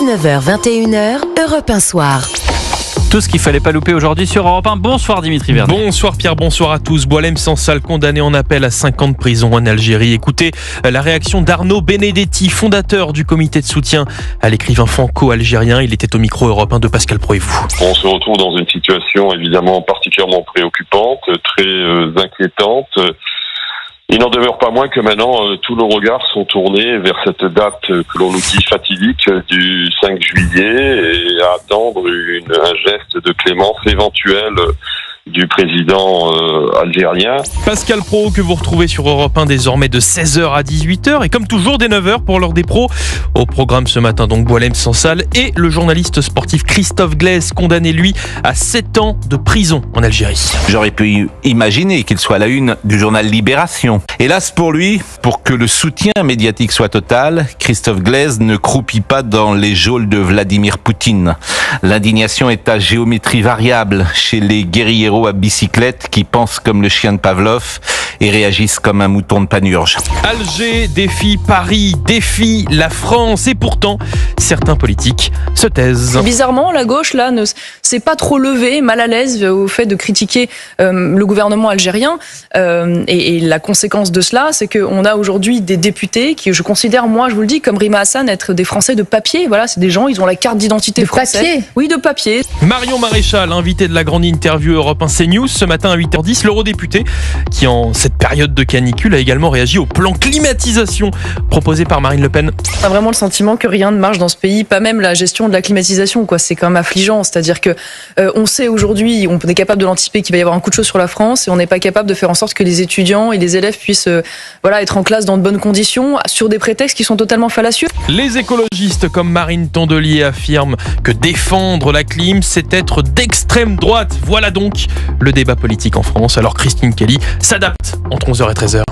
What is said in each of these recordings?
19h-21h, Europe 1 Soir. Tout ce qu'il fallait pas louper aujourd'hui sur Europe 1. Bonsoir Dimitri Vernet. Bonsoir Pierre, bonsoir à tous. Boualem Sansal condamné en appel à 5 ans de prison en Algérie. Écoutez la réaction d'Arnaud Benedetti, fondateur du comité de soutien à l'écrivain franco-algérien. Il était au micro Europe 1 de Pascal Pro et vous. On se retrouve dans une situation évidemment particulièrement préoccupante, très inquiétante. Il n'en demeure pas moins que maintenant, tous nos regards sont tournés vers cette date que l'on nous dit fatidique du 5 juillet et à attendre un geste de clémence éventuel du président algérien. Pascal Pro que vous retrouvez sur Europe 1 désormais de 16h à 18h et comme toujours dès 9h pour l'heure des pros. Au programme ce matin donc Boualem Sansal et le journaliste sportif Christophe Glaise condamné lui à 7 ans de prison en Algérie. J'aurais pu imaginer qu'il soit à la une du journal Libération. Hélas pour lui, pour que le soutien médiatique soit total, Christophe Glaise ne croupit pas dans les geôles de Vladimir Poutine. L'indignation est à géométrie variable chez les guérilleros à bicyclette qui pensent comme le chien de Pavlov et réagissent comme un mouton de Panurge. Alger défie Paris, défie la France et pourtant certains politiques se taisent. Bizarrement, la gauche là ne s'est pas trop levée, mal à l'aise au fait de critiquer le gouvernement algérien et la conséquence de cela, c'est qu'on a aujourd'hui des députés qui, je considère, moi je vous le dis, comme Rima Hassan, être des Français de papier. Voilà, c'est des gens, ils ont la carte d'identité française. Papier. Oui, de papier. Marion Maréchal, invité de la grande interview Europe 1 CNews ce matin à 8h10, l'eurodéputé qui en cette période de canicule a également réagi au plan climatisation proposé par Marine Le Pen. On a vraiment le sentiment que rien ne marche dans ce pays, pas même la gestion de la climatisation, quoi. C'est quand même affligeant, c'est-à-dire que on sait aujourd'hui, on est capable de l'anticiper qu'il va y avoir un coup de chaud sur la France et on n'est pas capable de faire en sorte que les étudiants et les élèves puissent être en classe dans de bonnes conditions sur des prétextes qui sont totalement fallacieux. Les écologistes comme Marine Tondelier affirment que défendre la clim, c'est être d'extrême droite. Voilà donc le débat politique en France. Alors Christine Kelly s'adapte entre 11h et 13h.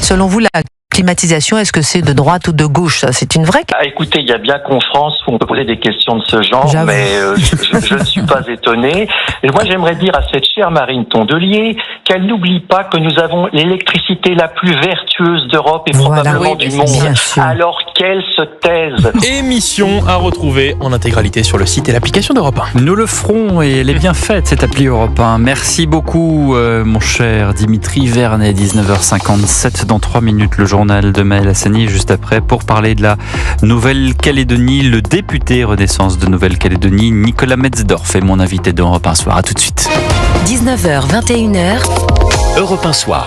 Selon vous, la climatisation, est-ce que c'est de droite ou de gauche? Ça, c'est une vraie question. Écoutez, il y a bien qu'en France où on peut poser des questions de ce genre, J'avoue. mais je ne suis pas étonné. Et moi, j'aimerais dire à cette chère Marine Tondelier qu'elle n'oublie pas que nous avons l'électricité la plus vertueuse d'Europe et probablement du monde. bien sûr. Alors qu'elle se taise. Émission à retrouver en intégralité sur le site et l'application d'Europe 1. Nous le ferons et elle est bien faite cette appli Europe 1. Merci beaucoup mon cher Dimitri Vernet. 19h57 dans 3 minutes le journal de Maël Hassani juste après pour parler de la Nouvelle-Calédonie. Le député Renaissance de Nouvelle-Calédonie Nicolas Metzdorf est mon invité d'Europe 1 Soir. À tout de suite. 19h-21h, Europe 1 Soir.